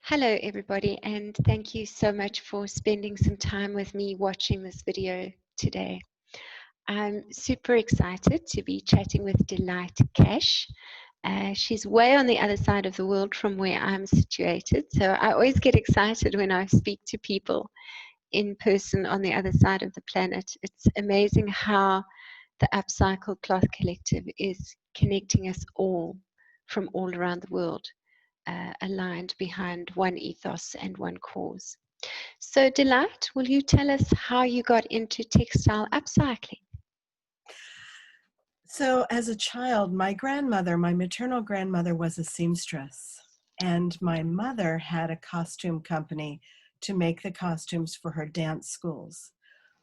Hello everybody, and thank you so much for spending some time with me watching this video today. I'm super excited to be chatting with Delight Cash. She's way on the other side of the world from where I'm situated, so I always get excited when I speak to people in person on the other side of the planet. It's amazing how the Upcycle Cloth Collective is connecting us all from all around the world. Aligned behind one ethos and one cause. So Delight, will you tell us how you got into textile upcycling? So as a child, my maternal grandmother was a seamstress, and my mother had a costume company to make the costumes for her dance schools.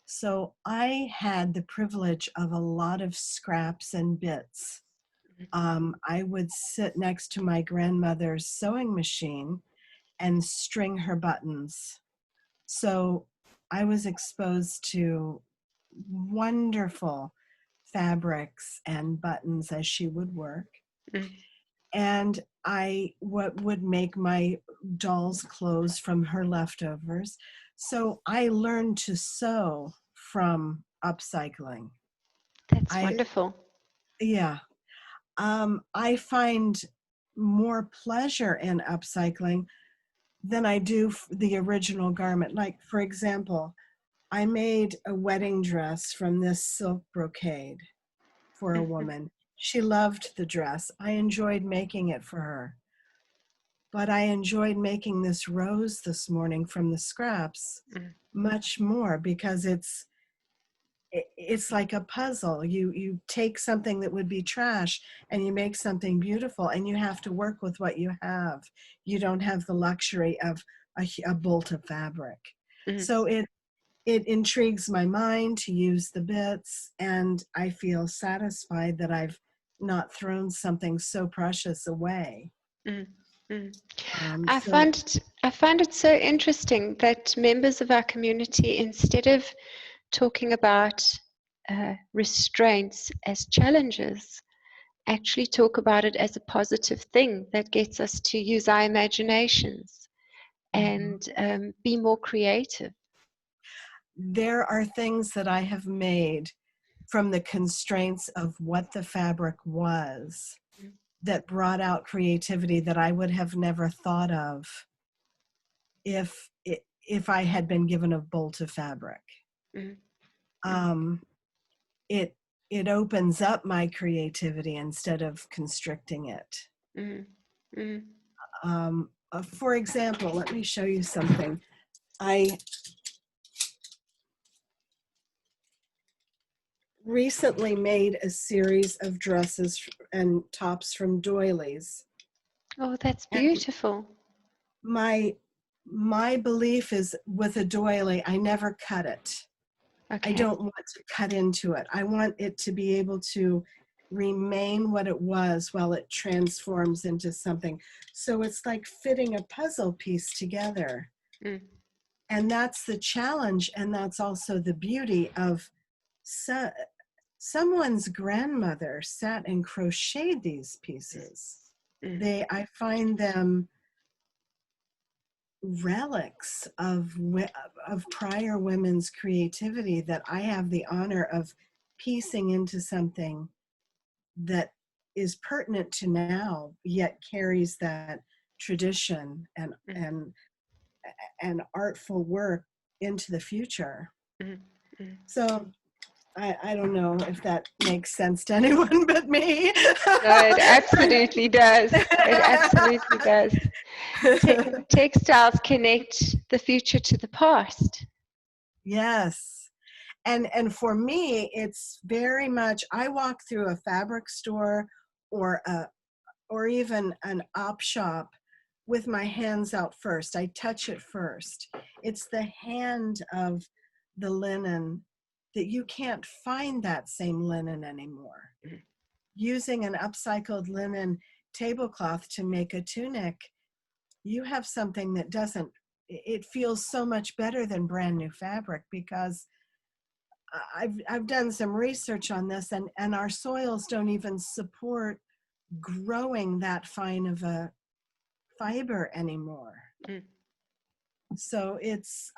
So I had the privilege of a lot of scraps and bits. I would sit next to my grandmother's sewing machine and string her buttons. So I was exposed to wonderful fabrics and buttons as she would work. Mm. And what would make my doll's clothes from her leftovers. So I learned to sew from upcycling. That's I wonderful. Yeah. I find more pleasure in upcycling than I do the original garment. Like, for example, I made a wedding dress from this silk brocade for a woman. She loved the dress. I enjoyed making it for her. But I enjoyed making this rose this morning from the scraps much more because it's like a puzzle. You take something that would be trash and you make something beautiful, and you have to work with what you have. You don't have the luxury of a bolt of fabric. So it intrigues my mind to use the bits, and I feel satisfied that I've not thrown something so precious away. I So find it so interesting that members of our community, instead of talking about restraints as challenges, actually talk about it as a positive thing that gets us to use our imaginations and be more creative. there are things that I have made from the constraints of what the fabric was that brought out creativity that I would have never thought of if I had been given a bolt of fabric. It it opens up my creativity instead of constricting it. For example, let me show you something. I recently made a series of dresses and tops from doilies. Oh, that's And beautiful. my belief is with a doily, I never cut it. Okay. I don't want to cut into it. I want it to be able to remain what it was while it transforms into something. So it's like fitting a puzzle piece together. And that's the challenge, and that's also the beauty of someone's grandmother sat and crocheted these pieces. I find them relics of prior women's creativity that I have the honor of piecing into something that is pertinent to now, yet carries that tradition and artful work into the future. So I don't know if that makes sense to anyone but me. No, it absolutely does. It absolutely does. Textiles connect the future to the past. Yes. And for me, it's very much, I walk through a fabric store or even an op shop with my hands out first. I touch it first. It's the hand of the linen that you can't find that same linen anymore. Using an upcycled linen tablecloth to make a tunic, you have something that it feels so much better than brand new fabric, because I've done some research on this, and our soils don't even support growing that fine of a fiber anymore. Mm. So it's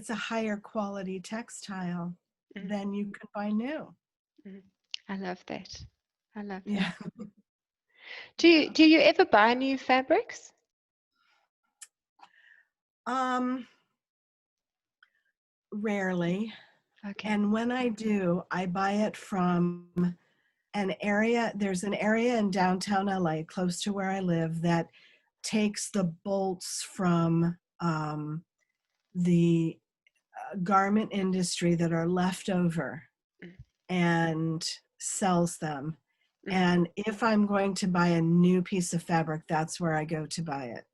a higher quality textile Mm. than you can buy new. Mm. I love that. I love that. Yeah. Do you ever buy new fabrics? Rarely. Okay. And when I do, I buy it from there's an area in downtown LA close to where I live that takes the bolts from the garment industry that are left over Mm. and sells them. Mm. And if I'm going to buy a new piece of fabric, that's where I go to buy it.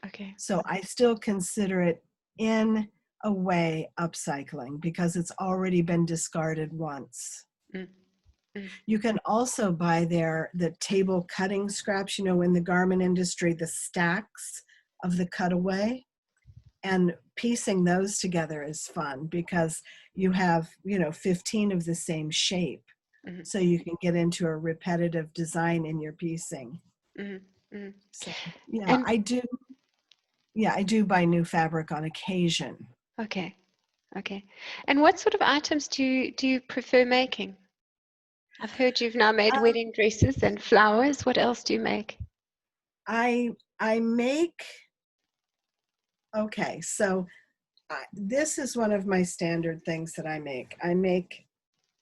Okay. So I still consider it in a way upcycling because it's already been discarded once. Mm. Mm. You can also buy the table cutting scraps, in the garment industry, the stacks of the cutaway, and piecing those together is fun because you have, 15 of the same shape. Mm. So you can get into a repetitive design in your piecing. Mm. Mm. So yeah, And I do buy new fabric on occasion. okay. Okay. And what sort of items do you prefer making? I've heard you've now made Um, wedding dresses and flowers. What else do you make? I make, okay, so this is one of my standard things that I make. I make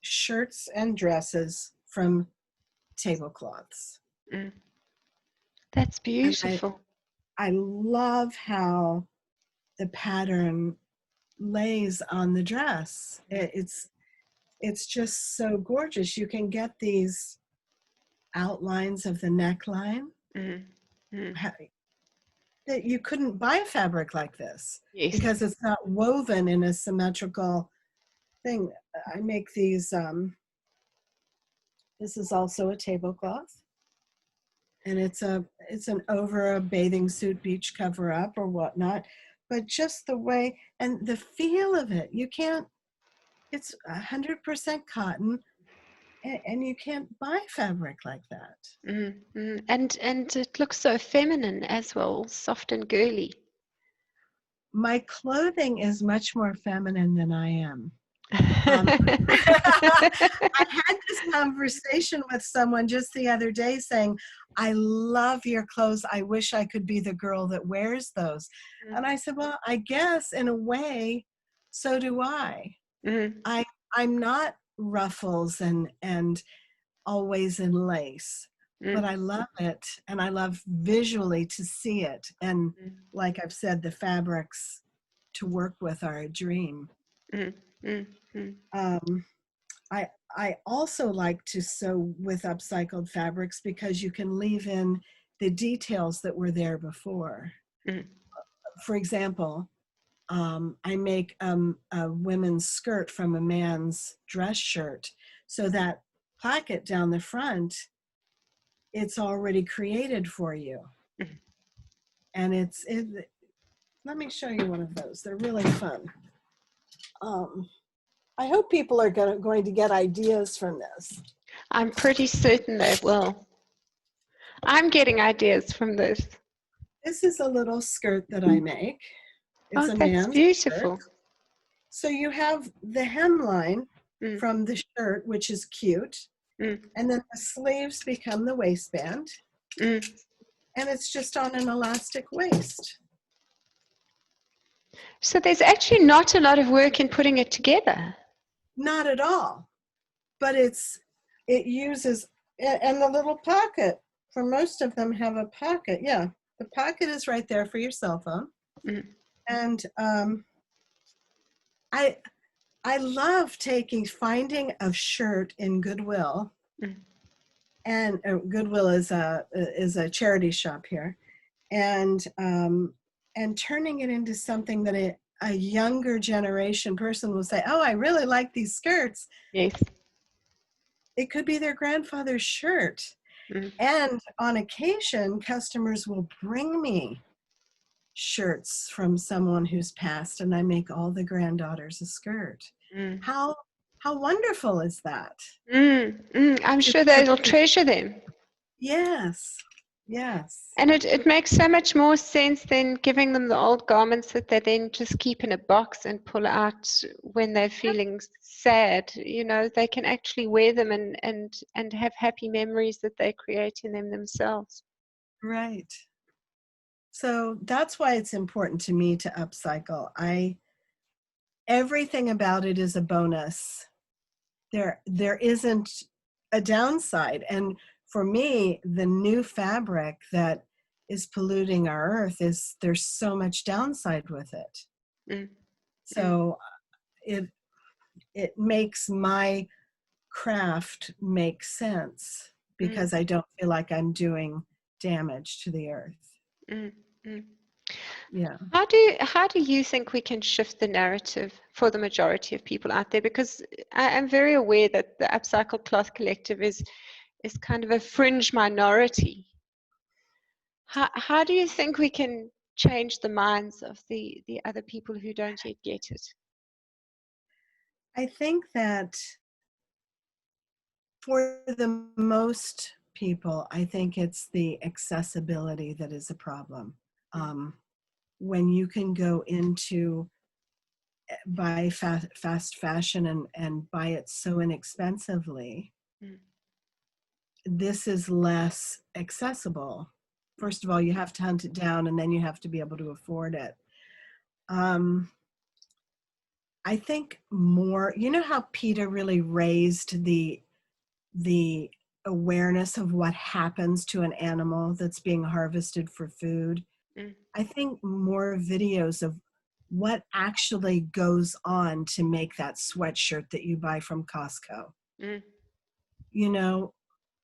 shirts and dresses from tablecloths. Mm. That's And beautiful. I love how the pattern lays on the dress. It's just so gorgeous. You can get these outlines of the neckline Mm. Mm. that you couldn't buy fabric like this Yes. because it's not woven in a symmetrical thing. I make these, this is also a tablecloth, and it's an over a bathing suit beach cover up or whatnot, but just the way and the feel of it, you can't, it's 100% cotton, and you can't buy fabric like that. Mm. Mm. And it looks so feminine as well, soft and girly. My clothing is much more feminine than I am. I had this conversation with someone just the other day saying, I love your clothes. I wish I could be the girl that wears those. And I said, well, I guess in a way, so do I. Mm. I'm not ruffles and always in lace, but Mm. I love it. And I love visually to see it. And Mm. like I've said, the fabrics to work with are a dream. Mm. Mm. Mm. Um, I also like to sew with upcycled fabrics because you can leave in the details that were there before. Mm. For example, I make a women's skirt from a man's dress shirt. So that pocket down the front, it's already created for you. Mm. And let me show you one of those. They're really fun. I hope people are going to get ideas from this. I'm pretty certain they will. I'm getting ideas from this. This is a little skirt that I make. It's Oh, a that's man's shirt. beautiful. So you have the hemline Mm. from the shirt, which is cute. Mm. And then the sleeves become the waistband. Mm. And it's just on an elastic waist. So there's actually not a lot of work in putting it together. Not at all. But it uses, and the little pocket, for most of them have a pocket. Yeah, the pocket is right there for your cell phone. Mm. And I love finding a shirt in Goodwill. Mm. And Goodwill is a charity shop here, and turning it into something that a younger generation person will say, oh, I really like these skirts. Yes. It could be their grandfather's shirt. Mm. And on occasion, customers will bring me shirts from someone who's passed, and I make all the granddaughters a skirt. Mm. How wonderful is that? Mm. Mm. I'm sure It's they'll treasure them. yes. Yes. And it makes so much more sense than giving them the old garments that they then just keep in a box and pull out when they're feeling sad. You know, they can actually wear them and have happy memories that they create in them themselves. Right. So that's why it's important to me to upcycle. Everything about it is a bonus. There isn't a downside. And for me, the new fabric that is polluting our earth there's so much downside with it. Mm. So it makes my craft make sense because I don't feel like I'm doing damage to the earth. Mm. Mm. Yeah. How do you think we can shift the narrative for the majority of people out there? Because I am very aware that the Upcycle Cloth Collective is kind of a fringe minority. How do you think we can change the minds of the other people who don't yet get it? I think that for the most people, I think it's the accessibility that is a problem. When you can go into buy fast fashion and buy it so inexpensively, this is less accessible. First of all, you have to hunt it down, and then you have to be able to afford it. I think more, you know how PETA really raised the awareness of what happens to an animal that's being harvested for food. I think more videos of what actually goes on to make that sweatshirt that you buy from Costco. You know,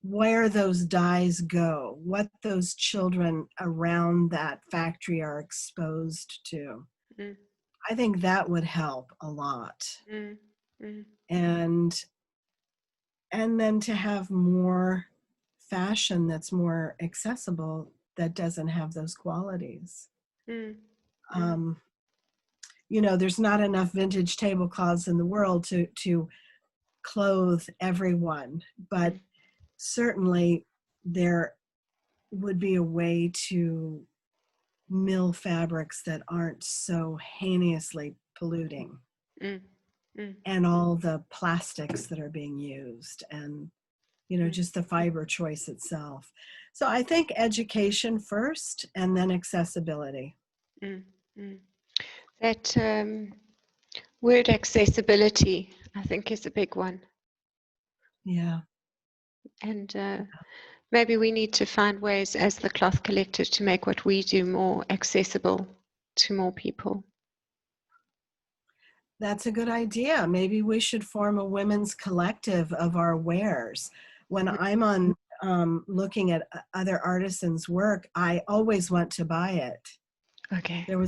where those dyes go, what those children around that factory are exposed to. I think that would help a lot. And then to have more fashion that's more accessible that doesn't have those qualities. You know, there's not enough vintage tablecloths in the world to clothe everyone, but certainly there would be a way to mill fabrics that aren't so heinously polluting. And all the plastics that are being used, and you know, just the fiber choice itself. So I think education first and then accessibility. That word accessibility, I think, is a big one. Yeah. And maybe we need to find ways as the Cloth Collective to make what we do more accessible to more people. That's a good idea. Maybe we should form a women's collective of our wares. When I'm on looking at other artisans' work, I always want to buy it. Okay. There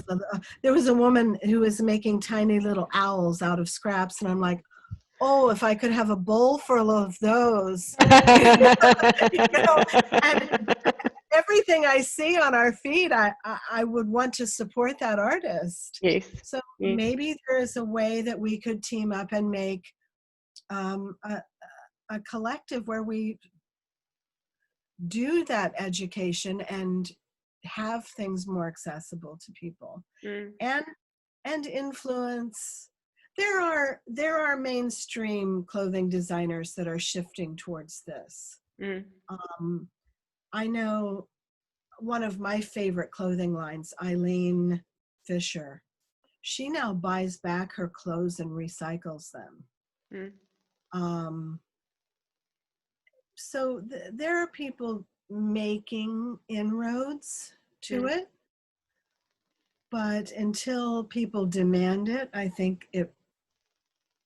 was a woman who was making tiny little owls out of scraps, and I'm like, oh, if I could have a bowl full of those. You know, and everything I see on our feed, I would want to support that artist. Yes. So yes. maybe there is a way that we could team up and make a collective where we do that education and have things more accessible to people, and influence. There are mainstream clothing designers that are shifting towards this. I know one of my favorite clothing lines, Eileen Fisher, she now buys back her clothes and recycles them. So there are people making inroads to it, but until people demand it, I think it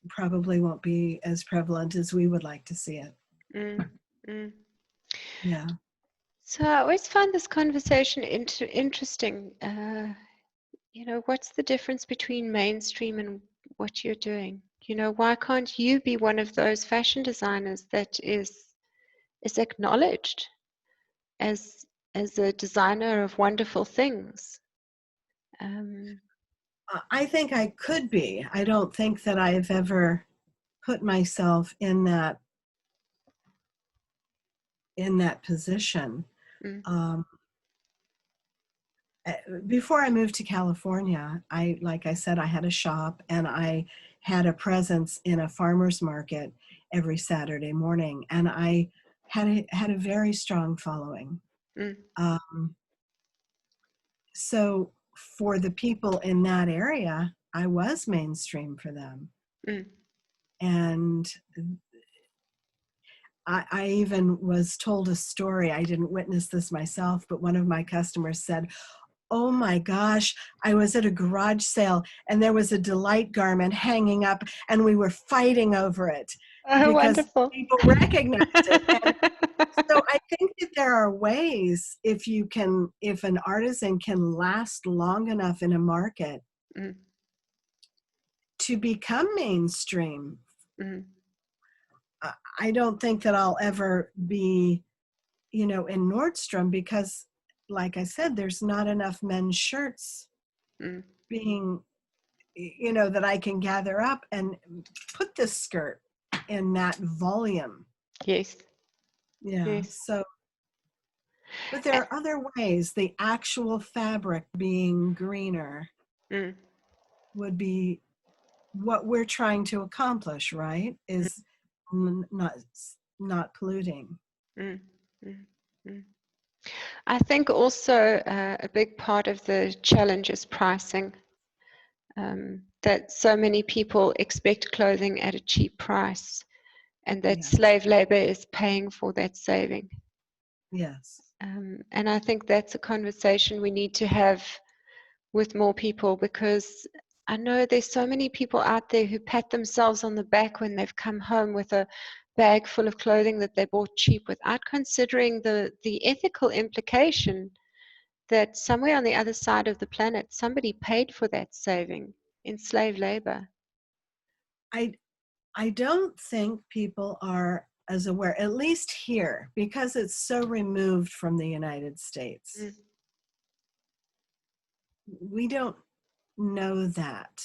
probably won't be as prevalent as we would like to see it. Yeah. So I always find this conversation interesting. You know, what's the difference between mainstream and what you're doing? You know, why can't you be one of those fashion designers that is acknowledged as a designer of wonderful things? I think I could be. I don't think that I've ever put myself in that position. mm, Um, Before I moved to California, like I said, I had a shop and I had a presence in a farmer's market every Saturday morning, and I had a very strong following. mm, Um, so for the people in that area, I was mainstream for them. mm. And I even was told a story. I didn't witness this myself, but one of my customers said, "Oh my gosh, I was at a garage sale and there was a Delight garment hanging up and we were fighting over it Oh, because wonderful. people recognized it." And so I think that there are ways, if an artisan can last long enough in a market Mm, to become mainstream. mm, I don't think that I'll ever be, in Nordstrom because, like I said, there's not enough men's shirts mm. being, that I can gather up and put this skirt in that volume. Yes, Yeah. yes. So, but there are other ways. The actual fabric being greener Mm, would be what we're trying to accomplish, right? mm, Is not polluting. mm, mm, mm. I think also a big part of the challenge is pricing. That so many people expect clothing at a cheap price, and that Yes. slave labor is paying for that saving. Yes. And I think that's a conversation we need to have with more people, because I know there's so many people out there who pat themselves on the back when they've come home with a bag full of clothing that they bought cheap, without considering the ethical implication that somewhere on the other side of the planet somebody paid for that saving in slave labor. I I don't think people are as aware, at least here, because it's so removed from the United States. Mm, We don't know that.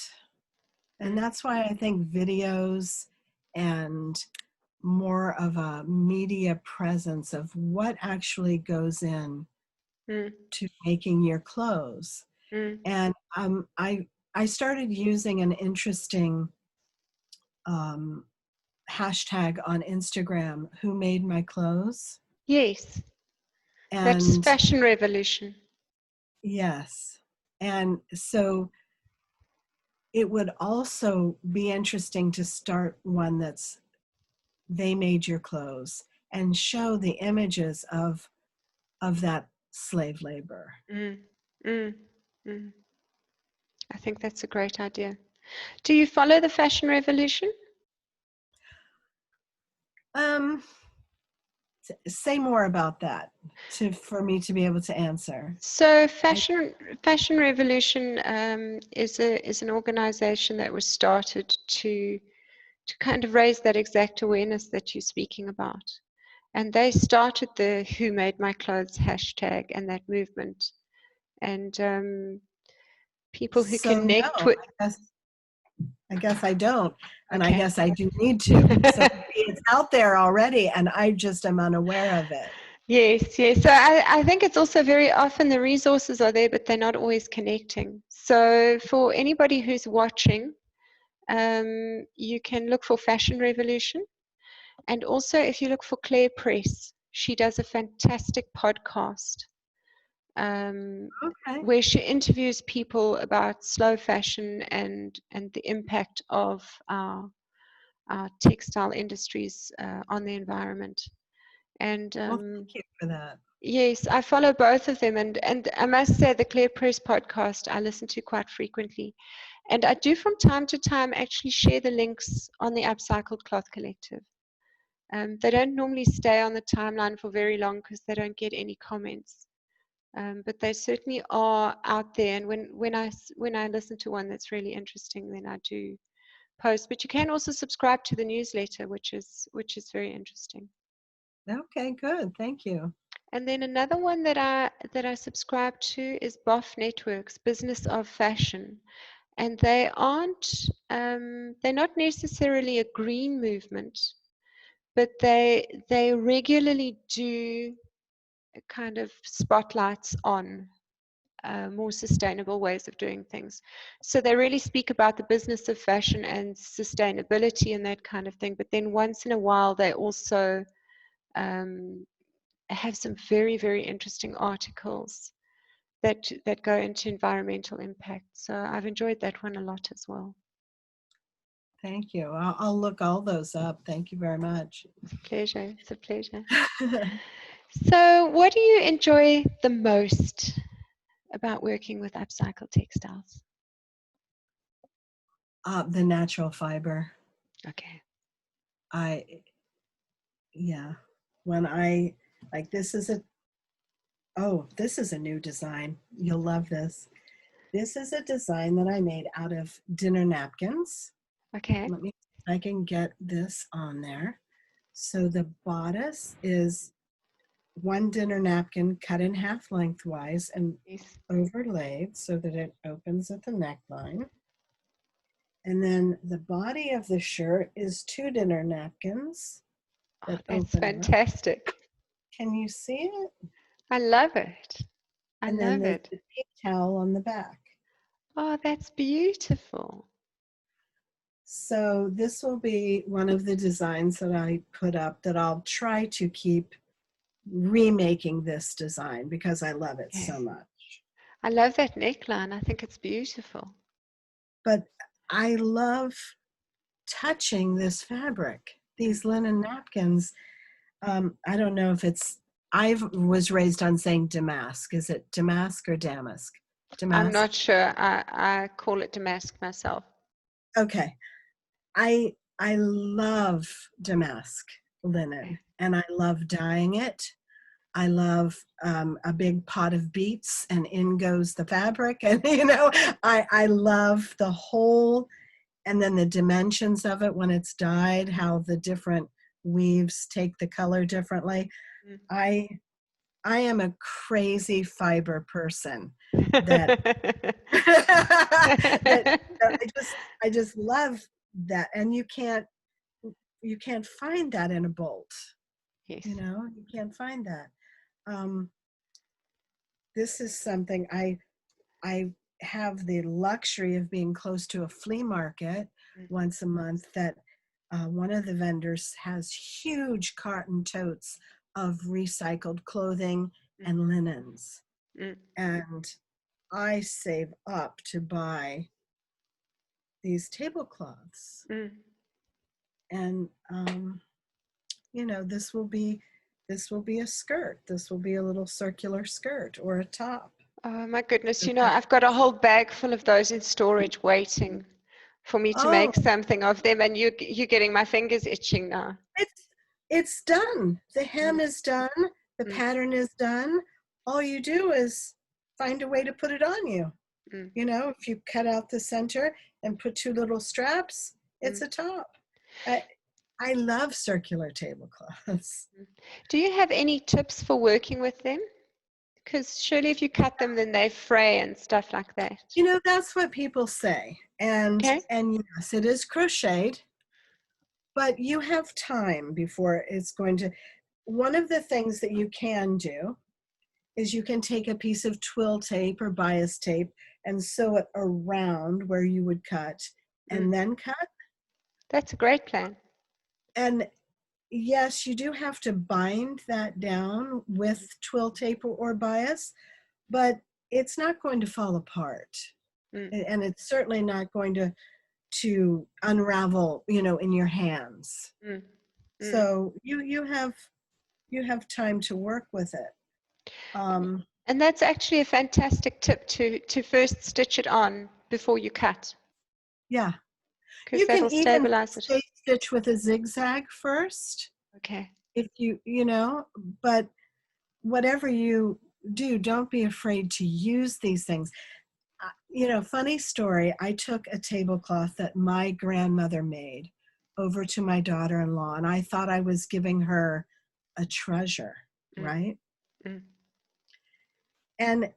And mm, that's why I think videos and more of a media presence of what actually goes in mm, to making your clothes. mm. And I started using an interesting um, hashtag on Instagram, "Who Made My Clothes?" Yes, that's And fashion revolution. yes, and so it would also be interesting to start one that's "They Made Your Clothes" and show the images of that slave labor. Mm, mm, mm. I think that's a great idea. Do you follow the fashion revolution? Um, say more about that for me to be able to answer. So I, Fashion Revolution is an organization that was started to kind of raise that exact awareness that you're speaking about. And they started the "Who Made My Clothes" hashtag and that movement. And people who so no, connect with, I guess I don't, and I okay. guess I do need to. So maybe it's out there already, and I just am unaware of it. Yes, yes. So I think it's also very often the resources are there, but they're not always connecting. So for anybody who's watching, you can look for Fashion Revolution. And also, if you look for Claire Press, she does a fantastic podcast Okay. where she interviews people about slow fashion and the impact of our textile industries on the environment. And Well, thank you for that. yes, I follow both of them, and I must say the Claire Press podcast I listen to quite frequently, and I do from time to time actually share the links on the Upcycled Cloth Collective. They don't normally stay on the timeline for very long because they don't get any comments, but they certainly are out there. And when I listen to one that's really interesting, then I do post. But you can also subscribe to the newsletter, which is very interesting. Okay, good. Thank you. And then another one that I subscribe to is BOF Networks, Business of Fashion, and they're not necessarily a green movement, but they regularly do kind of spotlights on more sustainable ways of doing things. So they really speak about the business of fashion and sustainability and that kind of thing. But then once in a while, they also have some very, very interesting articles that go into environmental impact. So I've enjoyed that one a lot as well. Thank you. I'll look all those up. Thank you very much. It's a pleasure. It's a pleasure. So what do you enjoy the most about working with Upcycle Textiles? The natural fiber. Okay. When I, like, this is a new design. You'll love this. This is a design that I made out of dinner napkins. Okay. Let me see if I can get this on there. So the bodice is one dinner napkin cut in half lengthwise and overlaid so that it opens at the neckline. And then the body of the shirt is two dinner napkins that that's open fantastic. up. Can you see it? I love it. And then there's the tea towel on the back. Oh, that's beautiful. So this will be one of the designs that I put up that I'll try to keep remaking this design because I love it so much. I love that neckline. I think it's beautiful. But I love touching this fabric, these linen napkins. I don't know if it's, I was raised on saying damask. Is it damask or damask? Damask? I'm not sure. I call it damask myself. Okay. I love damask linen and I love dyeing it. I love a big pot of beets and in goes the fabric. And, you know, I love the whole, and then the dimensions of it when it's dyed, how the different weaves take the color differently. I am a crazy fiber person that, I just love that. And you can't find that in a bolt. Yes. You know, you can't find that. This is something I have the luxury of being close to a flea market once a month that one of the vendors has huge carton totes of recycled clothing and linens. And I save up to buy these tablecloths. And you know, this will be a skirt. This will be a little circular skirt or a top. Oh my goodness, you know, I've got a whole bag full of those in storage waiting for me to make something of them, and you're getting my fingers itching now. It's done. The hem is done. The pattern is done. All you do is find a way to put it on you. You know, if you cut out the center and put two little straps, it's a top. I love circular tablecloths. Do you have any tips for working with them? Because surely if you cut them, then they fray and stuff like that. You know, that's what people say. And yes, it is crocheted, but you have time before it's going to. One of the things that you can do is you can take a piece of twill tape or bias tape and sew it around where you would cut and then cut. That's a great plan. And yes, you do have to bind that down with twill tape or bias, but it's not going to fall apart. And it's certainly not going to unravel, you know, in your hands. So you have time to work with it. And that's actually a fantastic tip to first stitch it on before you cut. Yeah. Because that'll stabilize it. You can stitch with a zigzag first. Okay. If you know, but whatever you do, don't be afraid to use these things. You know, funny story, I took a tablecloth that my grandmother made over to my daughter-in-law, and I thought I was giving her a treasure, right? And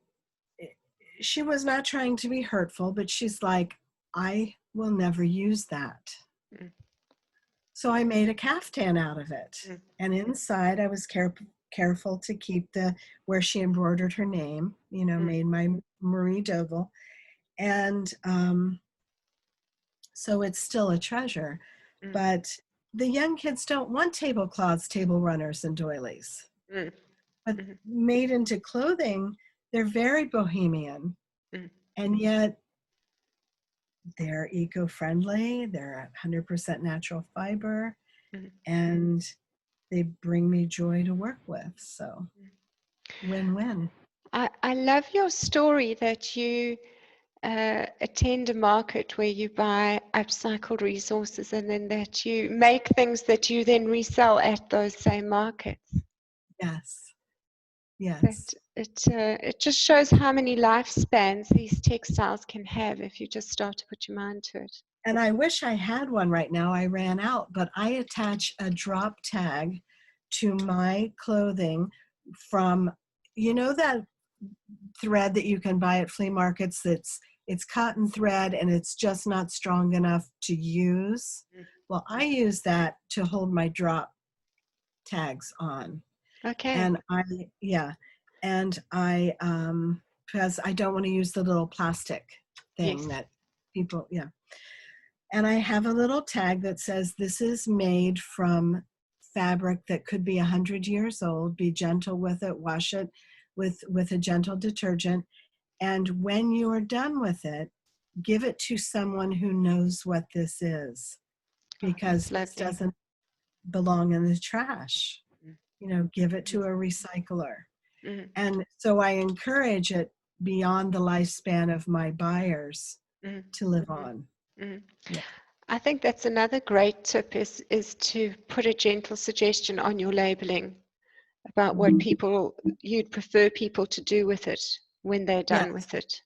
she was not trying to be hurtful, but she's like, I will never use that. So I made a caftan out of it. And inside I was careful to keep where she embroidered her name, Mm, made my Marie Doval. And so it's still a treasure. mm, But the young kids don't want tablecloths, table runners, and doilies. mm, But mm, made into clothing, they're very bohemian. mm, And yet they're eco-friendly, they're 100% natural fiber, mm. and they bring me joy to work with. So win-win. I love your story that you attend a market where you buy upcycled resources and then that you make things that you then resell at those same markets. Yes, That yes. it just shows how many lifespans these textiles can have if you just start to put your mind to it. And I wish I had one right now. I ran out, but I attach a drop tag to my clothing from, that thread that you can buy at flea markets it's cotton thread and it's just not strong enough to use. Well, I use that to hold my drop tags on. Okay. And I because I don't want to use the little plastic thing Yes. that people, and I have a little tag that says this is made from fabric that could be 100 years old. Be gentle with it, wash it with a gentle detergent, and when you are done with it, give it to someone who knows what this is, Oh, because that's this lovely. doesn't belong in the trash. Give it to Mm, a recycler. mm, And so I encourage it beyond the lifespan of my buyers mm, to live mm, on. mm. Yeah. I think that's another great tip is to put a gentle suggestion on your labeling about what you'd prefer people to do with it when they're Yes, done with it.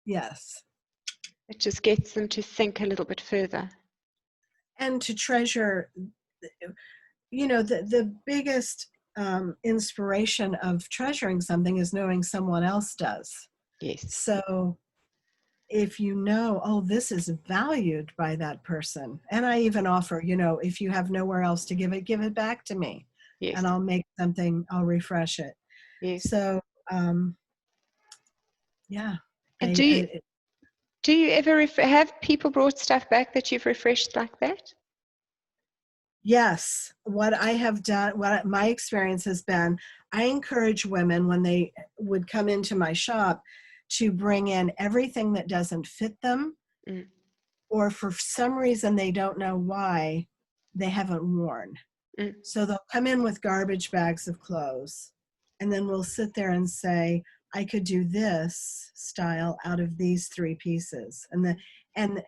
yes. It just gets them to think a little bit further. And to treasure, the biggest inspiration of treasuring something is knowing someone else does. Yes, So if oh, this is valued by that person. And I even offer, if you have nowhere else to give it back to me and yes, I'll make something, I'll refresh it. yes. So, yeah, And do you ever have people brought stuff back that you've refreshed like that? yes, what I have done, my experience has been, I encourage women when they would come into my shop to bring in everything that doesn't fit them, Mm, or for some reason they don't know why they haven't worn. mm, So they'll come in with garbage bags of clothes, and then we'll sit there and say, I could do this style out of these three pieces. And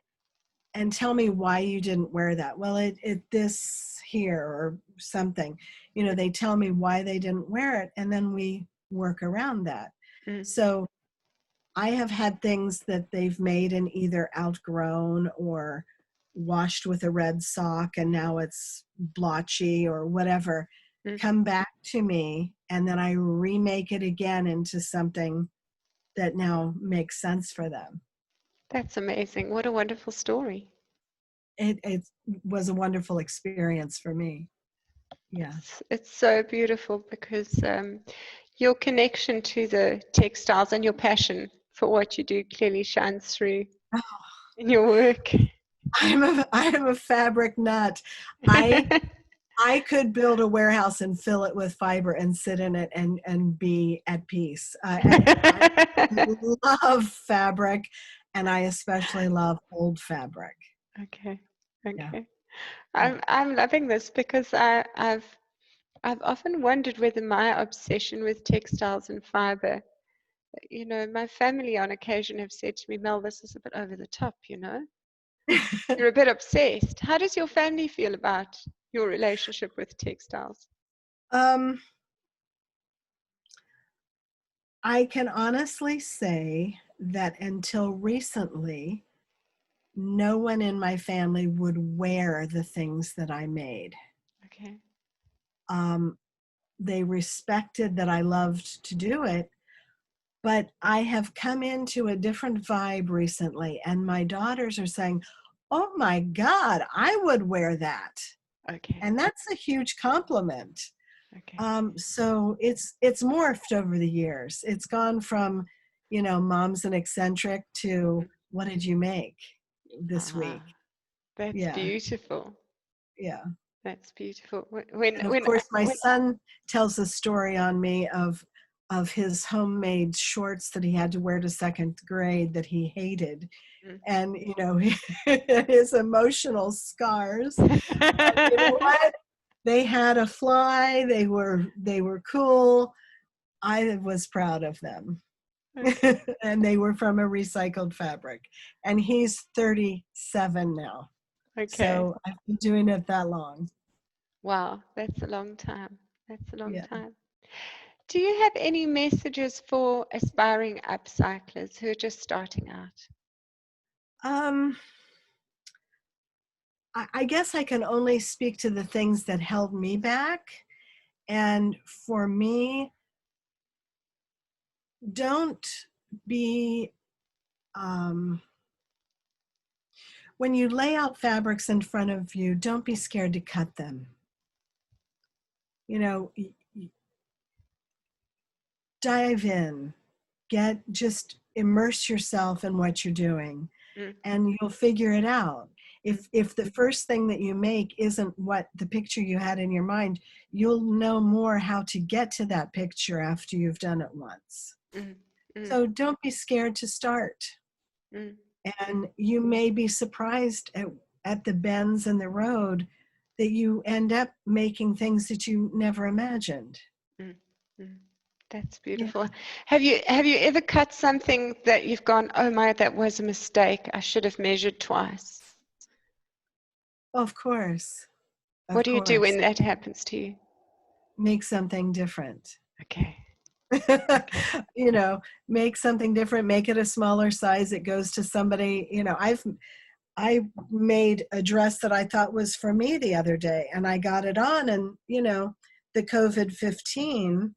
and tell me why you didn't wear that. Well, it this here or something. They tell me why they didn't wear it, and then we work around that. mm. So I have had things that they've made and either outgrown or washed with a red sock and now it's blotchy or whatever, Mm. come back to me, and then I remake it again into something that now makes sense for them. That's amazing. What a wonderful story. It was a wonderful experience for me. Yeah. It's so beautiful because your connection to the textiles and your passion for what you do clearly shines through in your work. I'm a fabric nut. I could build a warehouse and fill it with fiber and sit in it and be at peace. I love fabric, and I especially love old fabric. Okay, Yeah, okay. yeah. I'm loving this because I've often wondered whether my obsession with textiles and fiber, my family on occasion have said to me, Mel, this is a bit over the top, You're a bit obsessed. How does your family feel about your relationship with textiles? um, I can honestly say that until recently, no one in my family would wear the things that I made. Okay. Um, they respected that I loved to do it, but I have come into a different vibe recently, and my daughters are saying, oh my God, I would wear that. Okay. And that's a huge compliment. Okay. So it's morphed over the years. It's gone from, mom's an eccentric to what did you make this Ah, week? that's Yeah, beautiful. yeah. That's beautiful. When And of when course, my when son tells a story on me of his homemade shorts that he had to wear to second grade that he hated, and his emotional scars. You know what? They had a fly. They were cool. I was proud of them. Okay. And they were from a recycled fabric. And he's 37 now. Okay. So I've been doing it that long. Wow, that's a long time. That's a long Yeah. time. Do you have any messages for aspiring upcyclers who are just starting out? Um, I guess I can only speak to the things that held me back. And for me, don't be, when you lay out fabrics in front of you, don't be scared to cut them. Dive in, just immerse yourself in what you're doing, Mm, and you'll figure it out. mm, If the first thing that you make isn't what the picture you had in your mind, you'll know more how to get to that picture after you've done it once. mm, mm, So don't be scared to start. mm, And you may be surprised at the bends in the road that you end up making things that you never imagined. mm, mm. That's Yeah, beautiful. Have you ever cut something that you've gone, oh my, that was a mistake. I should have measured twice. of course, What of do you do course. when that happens to you? Make something different. Okay. Okay. Make something different, make it a smaller size. It goes to somebody, I made a dress that I thought was for me the other day, and I got it on, and the COVID-15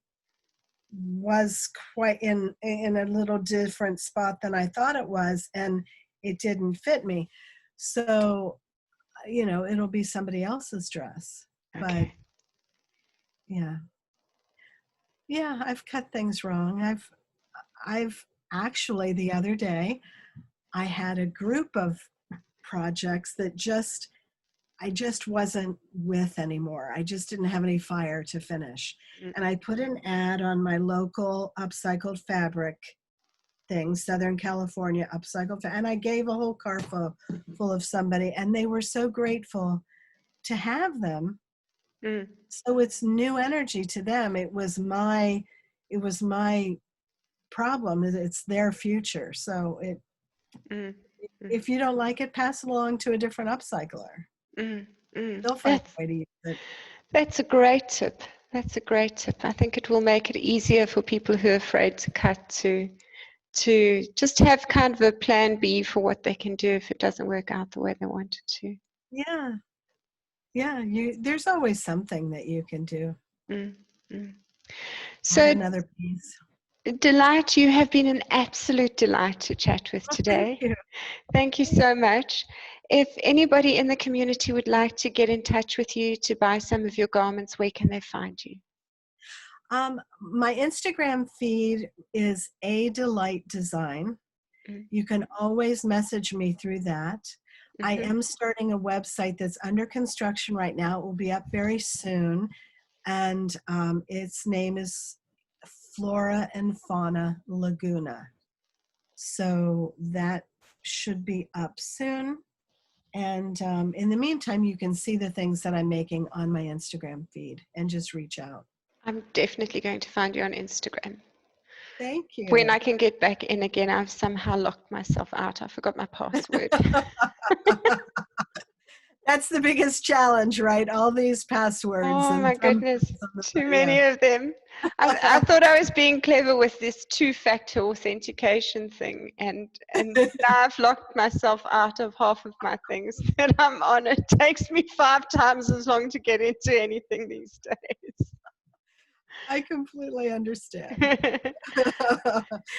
was quite in a little different spot than I thought it was, and it didn't fit me. So, it'll be somebody else's dress. But Okay. yeah. Yeah, I've cut things wrong. I've actually the other day I had a group of projects that I just wasn't with anymore. I just didn't have any fire to finish. Mm, And I put an ad on my local upcycled fabric thing, Southern California upcycled, and I gave a whole car full of somebody, and they were so grateful to have them. mm, So it's new energy to them. It was my problem. It's their future. So mm, mm, if you don't like it, pass it along to a different upcycler. mm, mm. They'll find a way to use it. That's a great tip. That's a great tip. I think it will make it easier for people who are afraid to cut to just have kind of a plan B for what they can do if it doesn't work out the way they want it to. Yeah, yeah. There's always something that you can do. Mm, mm. Add So, another piece. Delight, you have been an absolute delight to chat with Oh, thank today. you. Thank you so much. If anybody in the community would like to get in touch with you to buy some of your garments, where can they find you? My Instagram feed is A Delight Design. Mm, You can always message me through that. I mhm. am starting a website that's under construction right now. It will be up very soon. And its name is Flora and Fauna Laguna. So that should be up soon. And in the meantime, you can see the things that I'm making on my Instagram feed and just reach out. I'm definitely going to find you on Instagram. Thank When you. I can get back in again, I've somehow locked myself out. I forgot my password. That's the biggest challenge, right? All these passwords Oh and my goodness, too yeah. many of them. I thought I was being clever with this two-factor authentication thing, and now I've locked myself out of half of my things that I'm on. It takes me 5 times as long to get into anything these days. I completely understand.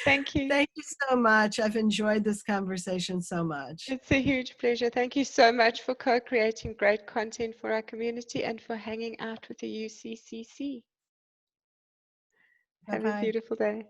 Thank you. Thank you so much. I've enjoyed this conversation so much. It's a huge pleasure. Thank you so much for co-creating great content for our community and for hanging out with the UCCC. Have a Bye-bye. beautiful day.